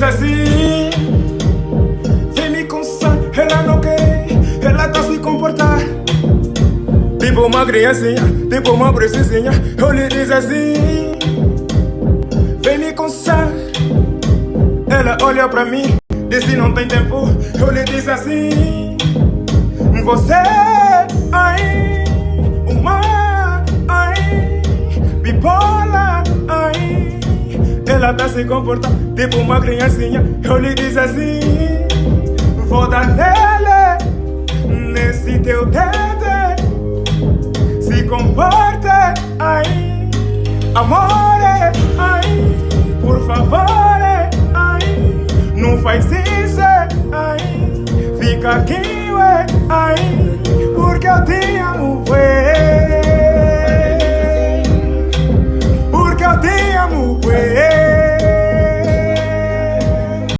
assim, vem me coçar, ela não quer, ela tá se comportar tipo uma criancinha, tipo uma princesinha. Eu lhe diz assim, vem me coçar. Ela olha pra mim, disse não tem tempo. Eu lhe disse assim, você, ai, uma, ai, bipolar, ai. Ela tá se comportando tipo uma criancinha. Eu lhe disse assim, vou dar nele, nesse teu dedo. Se comporta, ai, amore, ai, por favor, ai, não faz isso, ai, fica aqui, ué, ai, porque eu te amo, ué.